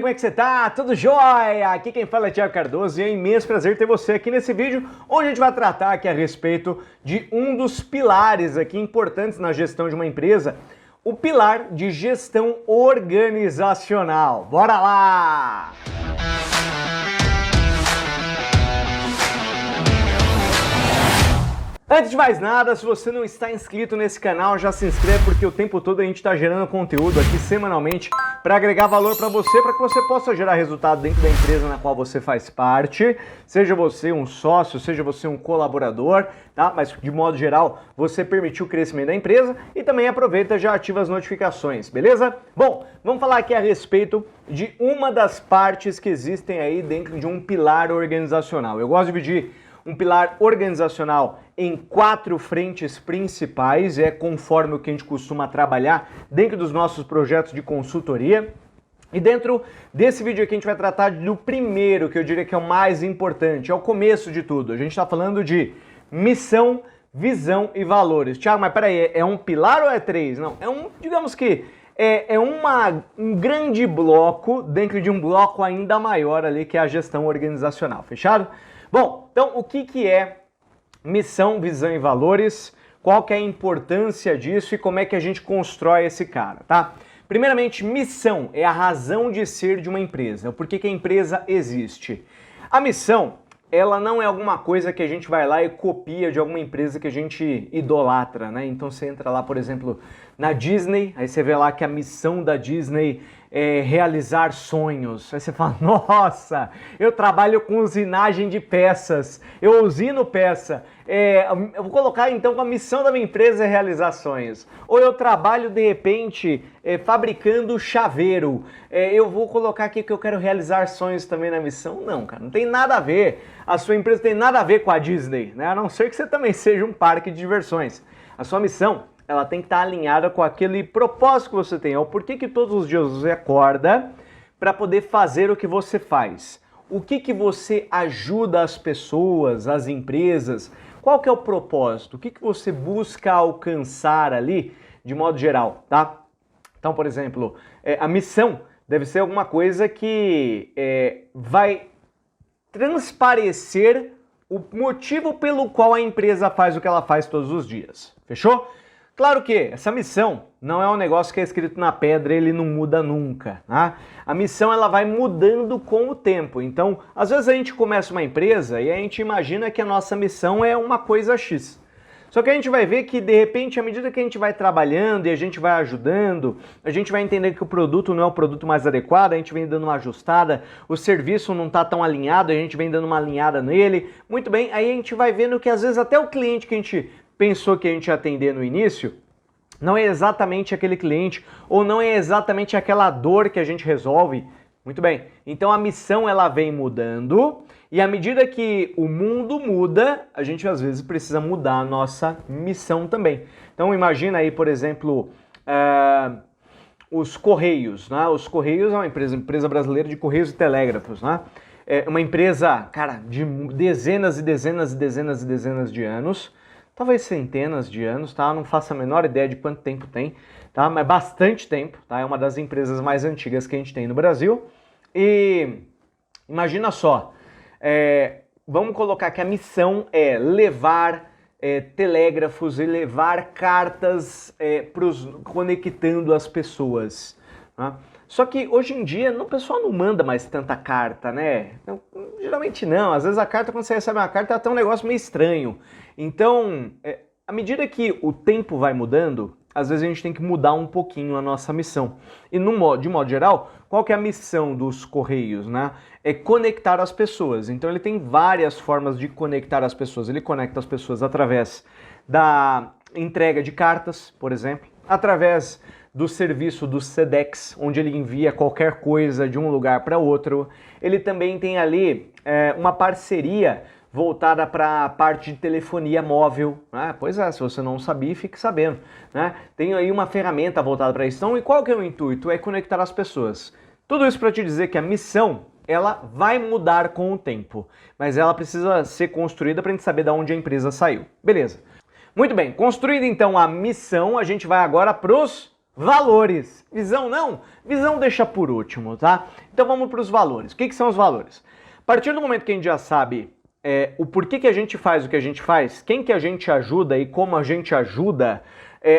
como é que você tá? Tudo jóia? Aqui quem fala é Thiago Cardoso e é um imenso prazer ter você aqui nesse vídeo, onde a gente vai tratar aqui a respeito de um dos pilares aqui importantes na gestão de uma empresa, o pilar de gestão organizacional. Bora lá! Antes de mais nada, se você não está inscrito nesse canal, já se inscreve porque o tempo todo a gente está gerando conteúdo aqui semanalmente para agregar valor para que você possa gerar resultado dentro da empresa na qual você faz parte, seja você um sócio, seja você um colaborador, tá? Mas de modo geral, você permitiu o crescimento da empresa e também aproveita e já ativa as notificações, beleza? Bom, vamos falar aqui a respeito de uma das partes que existem aí dentro de um pilar organizacional. Eu gosto de dividir um pilar organizacional em 4 frentes principais, conforme o que a gente costuma trabalhar dentro dos nossos projetos de consultoria. E dentro desse vídeo aqui a gente vai tratar do primeiro, que eu diria que é o mais importante, é o começo de tudo. A gente está falando de missão, visão e valores. Thiago, mas peraí, é um pilar ou é 3? Não, digamos que um grande bloco dentro de um bloco ainda maior ali, que é a gestão organizacional, fechado? Bom, então o que é missão, visão e valores? Qual que é a importância disso e como é que a gente constrói esse cara, tá? Primeiramente, missão é a razão de ser de uma empresa, o porquê que a empresa existe. A missão, ela não é alguma coisa que a gente vai lá e copia de alguma empresa que a gente idolatra, né? Então você entra lá, por exemplo, na Disney, aí você vê lá que a missão da Disney é realizar sonhos. Aí você fala, nossa, eu trabalho com usinagem de peças, eu usino peça. Eu vou colocar então que a missão da minha empresa é realizar sonhos. Ou eu trabalho de repente fabricando chaveiro. Eu vou colocar aqui que eu quero realizar sonhos também na missão. Não, cara, não tem nada a ver. A sua empresa tem nada a ver com a Disney, né? A não ser que você também seja um parque de diversões. A sua missão, ela tem que estar alinhada com aquele propósito que você tem. É o porquê que todos os dias você acorda para poder fazer o que você faz. O que você ajuda as pessoas, as empresas? Qual que é o propósito? O que você busca alcançar ali, de modo geral, tá? Então, por exemplo, a missão deve ser alguma coisa que vai transparecer o motivo pelo qual a empresa faz o que ela faz todos os dias. Fechou? Claro que essa missão não é um negócio que é escrito na pedra e ele não muda nunca, né? A missão ela vai mudando com o tempo. Então, às vezes a gente começa uma empresa e a gente imagina que a nossa missão é uma coisa X. Só que a gente vai ver que, de repente, à medida que a gente vai trabalhando e a gente vai ajudando, a gente vai entender que o produto não é o produto mais adequado, a gente vem dando uma ajustada, o serviço não está tão alinhado, a gente vem dando uma alinhada nele. Muito bem, aí a gente vai vendo que, às vezes, até o cliente que a gente pensou que a gente ia atender no início, não é exatamente aquele cliente ou não é exatamente aquela dor que a gente resolve. Muito bem, então a missão ela vem mudando e à medida que o mundo muda, a gente às vezes precisa mudar a nossa missão também. Então imagina aí, por exemplo, os Correios, né? Os Correios é uma empresa brasileira de Correios e Telégrafos, né? É uma empresa, cara, de dezenas e dezenas e dezenas e dezenas de anos, talvez centenas de anos, tá? Não faço a menor ideia de quanto tempo tem, tá? Mas bastante tempo, tá? É uma das empresas mais antigas que a gente tem no Brasil. E imagina só, vamos colocar que a missão é levar telégrafos e levar cartas conectando as pessoas, tá? Só que hoje em dia o pessoal não manda mais tanta carta, né? Geralmente não, às vezes a carta, quando você recebe uma carta, é até um negócio meio estranho. Então, à medida que o tempo vai mudando, às vezes a gente tem que mudar um pouquinho a nossa missão. E de modo geral, qual que é a missão dos Correios, né? É conectar as pessoas. Então ele tem várias formas de conectar as pessoas. Ele conecta as pessoas através da entrega de cartas, por exemplo, através do serviço do Sedex, onde ele envia qualquer coisa de um lugar para outro. Ele também tem ali uma parceria voltada para a parte de telefonia móvel, né? Pois é, se você não sabia, fique sabendo, né? Tem aí uma ferramenta voltada para isso. Então, e qual que é o intuito? É conectar as pessoas. Tudo isso para te dizer que a missão, ela vai mudar com o tempo, mas ela precisa ser construída para a gente saber de onde a empresa saiu. Beleza. Muito bem, construída então a missão, a gente vai agora para os Valores. Visão não? Visão deixa por último, tá? Então vamos para os valores. O que são os valores? A partir do momento que a gente já sabe o porquê que a gente faz o que a gente faz, quem que a gente ajuda e como a gente ajuda,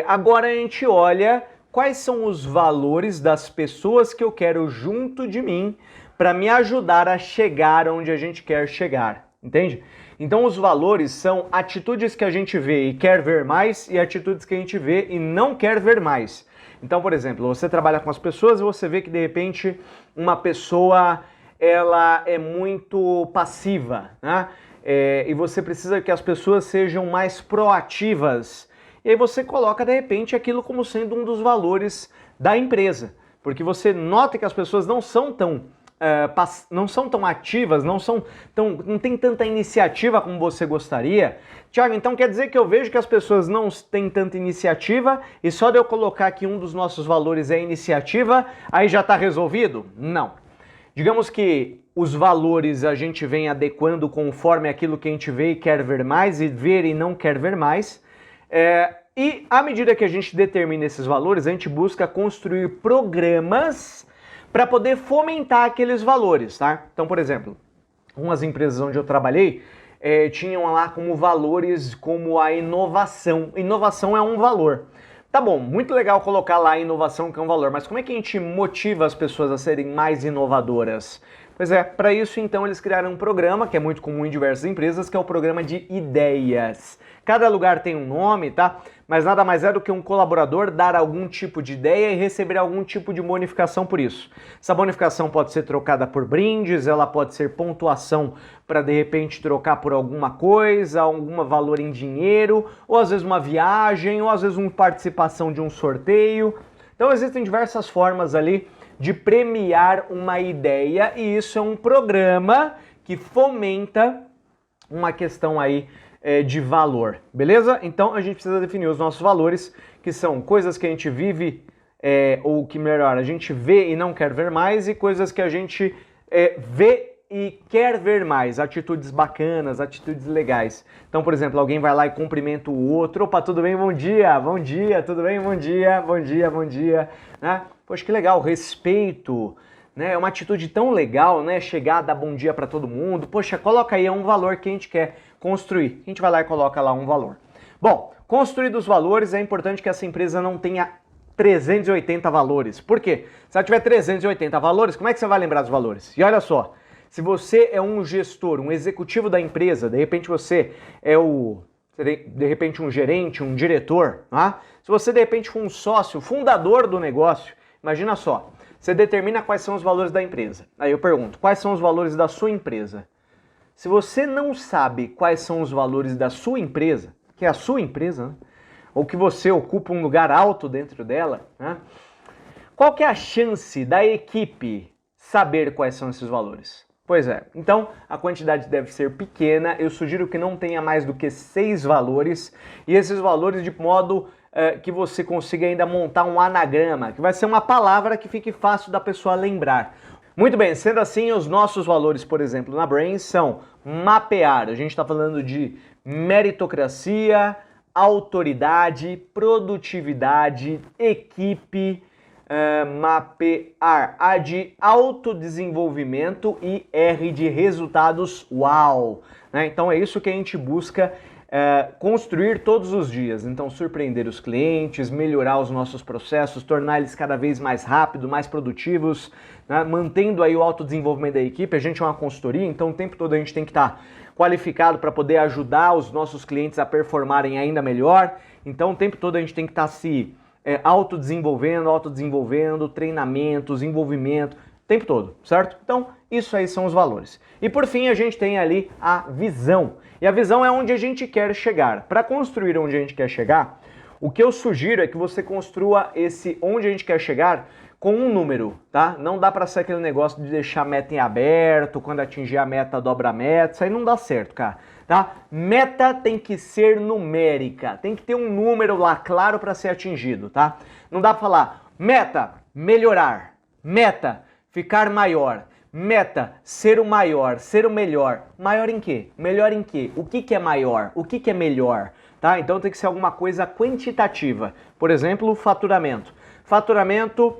agora a gente olha quais são os valores das pessoas que eu quero junto de mim para me ajudar a chegar onde a gente quer chegar, entende? Então os valores são atitudes que a gente vê e quer ver mais e atitudes que a gente vê e não quer ver mais. Então, por exemplo, você trabalha com as pessoas e você vê que de repente uma pessoa ela é muito passiva, né? E você precisa que as pessoas sejam mais proativas. E aí você coloca de repente aquilo como sendo um dos valores da empresa, porque você nota que as pessoas não são tão ativas, não tem tanta iniciativa como você gostaria. Tiago, então quer dizer que eu vejo que as pessoas não têm tanta iniciativa e só de eu colocar que um dos nossos valores é iniciativa, aí já está resolvido? Não. Digamos que os valores a gente vem adequando conforme aquilo que a gente vê e quer ver mais, e ver e não quer ver mais. E à medida que a gente determina esses valores, a gente busca construir programas para poder fomentar aqueles valores, tá? Então, por exemplo, umas empresas onde eu trabalhei tinham lá como valores como a inovação. Inovação é um valor. Tá bom, muito legal colocar lá a inovação que é um valor, mas como é que a gente motiva as pessoas a serem mais inovadoras? Pois é, para isso então eles criaram um programa que é muito comum em diversas empresas, que é o programa de ideias. Cada lugar tem um nome, tá? Mas nada mais é do que um colaborador dar algum tipo de ideia e receber algum tipo de bonificação por isso. Essa bonificação pode ser trocada por brindes, ela pode ser pontuação para de repente trocar por alguma coisa, algum valor em dinheiro, ou às vezes uma viagem, ou às vezes uma participação de um sorteio. Então existem diversas formas ali de premiar uma ideia e isso é um programa que fomenta uma questão aí de valor, beleza? Então a gente precisa definir os nossos valores, que são coisas que a gente vive, ou que melhor, a gente vê e não quer ver mais, e coisas que a gente vê e quer ver mais, atitudes bacanas, atitudes legais. Então, por exemplo, alguém vai lá e cumprimenta o outro, opa, tudo bem? Bom dia, tudo bem? Bom dia, né? Poxa, que legal, respeito, né? É uma atitude tão legal, né? Chegar, dar bom dia para todo mundo. Poxa, coloca aí um valor que a gente quer construir. A gente vai lá e coloca lá um valor. Bom, construídos os valores, é importante que essa empresa não tenha 380 valores. Por quê? Se ela tiver 380 valores, como é que você vai lembrar dos valores? E olha só, se você é um gestor, um executivo da empresa, de repente você é um gerente, um diretor, tá? Se você de repente for um sócio, fundador do negócio, imagina só, você determina quais são os valores da empresa. Aí eu pergunto, quais são os valores da sua empresa? Se você não sabe quais são os valores da sua empresa, que é a sua empresa, né? Ou que você ocupa um lugar alto dentro dela, né? Qual que é a chance da equipe saber quais são esses valores? Pois é, então a quantidade deve ser pequena, eu sugiro que não tenha mais do que 6 valores, e esses valores de modo que você consiga ainda montar um anagrama, que vai ser uma palavra que fique fácil da pessoa lembrar. Muito bem, sendo assim, os nossos valores, por exemplo, na Brain são mapear, a gente está falando de meritocracia, autoridade, produtividade, equipe, mapear, A de autodesenvolvimento e R de resultados, uau! Né? Então é isso que a gente busca construir todos os dias. Então surpreender os clientes, melhorar os nossos processos, tornar eles cada vez mais rápidos, mais produtivos, né? Mantendo aí o autodesenvolvimento da equipe. A gente é uma consultoria, então o tempo todo a gente tem que estar qualificado para poder ajudar os nossos clientes a performarem ainda melhor. Então o tempo todo a gente tem que estar se autodesenvolvendo, treinamentos, envolvimento, o tempo todo, certo? Então, isso aí são os valores. E por fim, a gente tem ali a visão. E a visão é onde a gente quer chegar. Para construir onde a gente quer chegar, o que eu sugiro é que você construa esse onde a gente quer chegar com um número, tá? Não dá para ser aquele negócio de deixar a meta em aberto, quando atingir a meta, dobra a meta, isso aí não dá certo, cara. Tá? Meta tem que ser numérica, tem que ter um número lá claro para ser atingido, tá? Não dá para falar meta, melhorar, meta, ficar maior, meta, ser o maior, ser o melhor. Maior em quê? Melhor em quê? O que é maior? O que é melhor? Tá? Então tem que ser alguma coisa quantitativa. Por exemplo, faturamento. Faturamento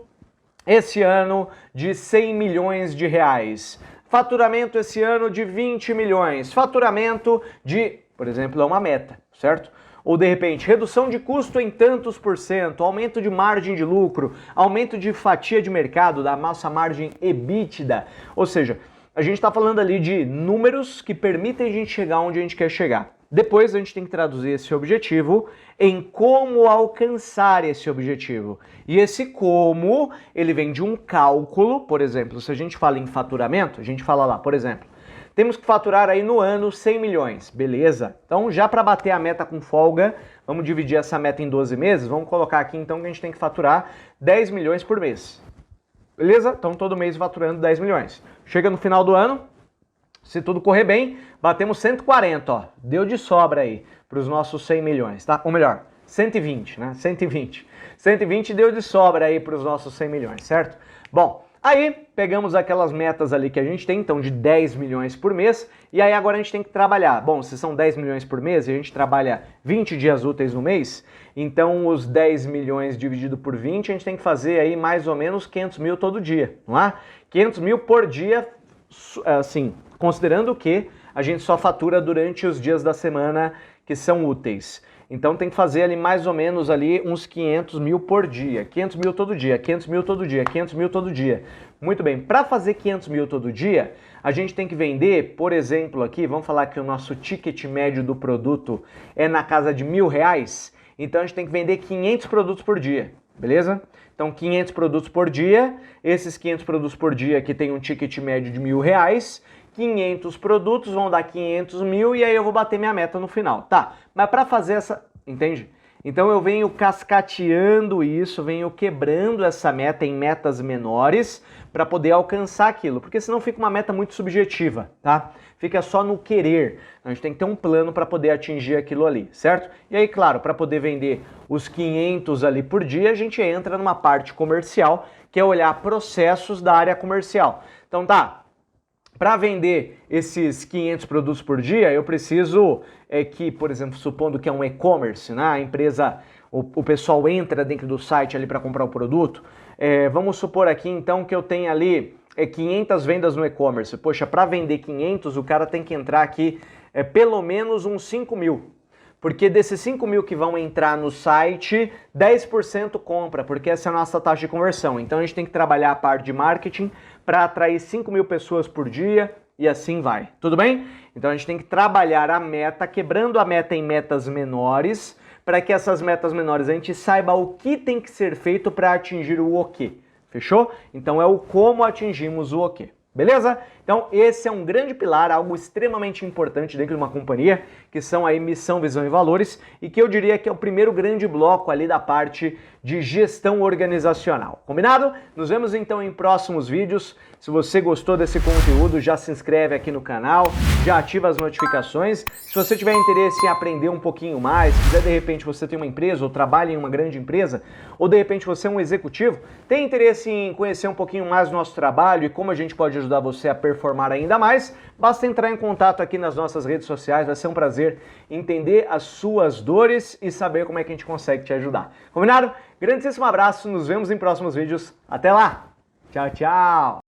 esse ano de 100 milhões de reais. Faturamento esse ano de 20 milhões. Faturamento de, por exemplo, é uma meta, certo? Ou de repente, redução de custo em tantos por cento, aumento de margem de lucro, aumento de fatia de mercado da nossa margem EBITDA. Ou seja, a gente está falando ali de números que permitem a gente chegar onde a gente quer chegar. Depois a gente tem que traduzir esse objetivo em como alcançar esse objetivo. E esse como, ele vem de um cálculo, por exemplo, se a gente fala em faturamento, a gente fala lá, por exemplo, temos que faturar aí no ano 100 milhões, beleza? Então já para bater a meta com folga, vamos dividir essa meta em 12 meses, vamos colocar aqui então que a gente tem que faturar 10 milhões por mês. Beleza? Então todo mês faturando 10 milhões. Chega no final do ano, se tudo correr bem, batemos 140, ó. Deu de sobra aí para os nossos 100 milhões, tá? Ou melhor, 120, né? 120. 120 deu de sobra aí para os nossos 100 milhões, certo? Bom, aí pegamos aquelas metas ali que a gente tem, então de 10 milhões por mês, e aí agora a gente tem que trabalhar. Bom, se são 10 milhões por mês e a gente trabalha 20 dias úteis no mês, então os 10 milhões dividido por 20, a gente tem que fazer aí mais ou menos 500 mil todo dia, não é? 500 mil por dia, assim, considerando que a gente só fatura durante os dias da semana que são úteis. Então tem que fazer ali mais ou menos ali uns 500 mil por dia. 500 mil todo dia, 500 mil todo dia, 500 mil todo dia. Muito bem, para fazer 500 mil todo dia, a gente tem que vender, por exemplo aqui, vamos falar que o nosso ticket médio do produto é na casa de R$1.000, então a gente tem que vender 500 produtos por dia, beleza? Então 500 produtos por dia, esses 500 produtos por dia que tem um ticket médio de R$1.000, 500 produtos vão dar 500 mil e aí eu vou bater minha meta no final. Tá, mas para fazer essa... Entende? Então eu venho cascateando isso, venho quebrando essa meta em metas menores para poder alcançar aquilo, porque senão fica uma meta muito subjetiva, tá? Fica só no querer. A gente tem que ter um plano para poder atingir aquilo ali, certo? E aí, claro, para poder vender os 500 ali por dia, a gente entra numa parte comercial, que é olhar processos da área comercial. Então tá, para vender esses 500 produtos por dia, eu preciso que, por exemplo, supondo que é um e-commerce, né? A empresa, o pessoal entra dentro do site ali para comprar o produto. Vamos supor aqui então que eu tenho ali 500 vendas no e-commerce. Poxa, para vender 500, o cara tem que entrar aqui pelo menos uns 5 mil. Porque desses 5 mil que vão entrar no site, 10% compra, porque essa é a nossa taxa de conversão. Então a gente tem que trabalhar a parte de marketing para atrair 5 mil pessoas por dia e assim vai. Tudo bem? Então a gente tem que trabalhar a meta, quebrando a meta em metas menores, para que essas metas menores a gente saiba o que tem que ser feito para atingir o o quê. Fechou? Então é o como atingimos o o quê. Beleza? Então esse é um grande pilar, algo extremamente importante dentro de uma companhia, que são aí missão, visão e valores, e que eu diria que é o primeiro grande bloco ali da parte de gestão organizacional. Combinado? Nos vemos então em próximos vídeos. Se você gostou desse conteúdo, já se inscreve aqui no canal, já ativa as notificações. Se você tiver interesse em aprender um pouquinho mais, se quiser de repente você tem uma empresa ou trabalha em uma grande empresa, ou de repente você é um executivo, tem interesse em conhecer um pouquinho mais do nosso trabalho e como a gente pode ajudar você a performar ainda mais, basta entrar em contato aqui nas nossas redes sociais, vai ser um prazer entender as suas dores e saber como é que a gente consegue te ajudar. Combinado? Grandíssimo abraço, nos vemos em próximos vídeos. Até lá! Tchau, tchau!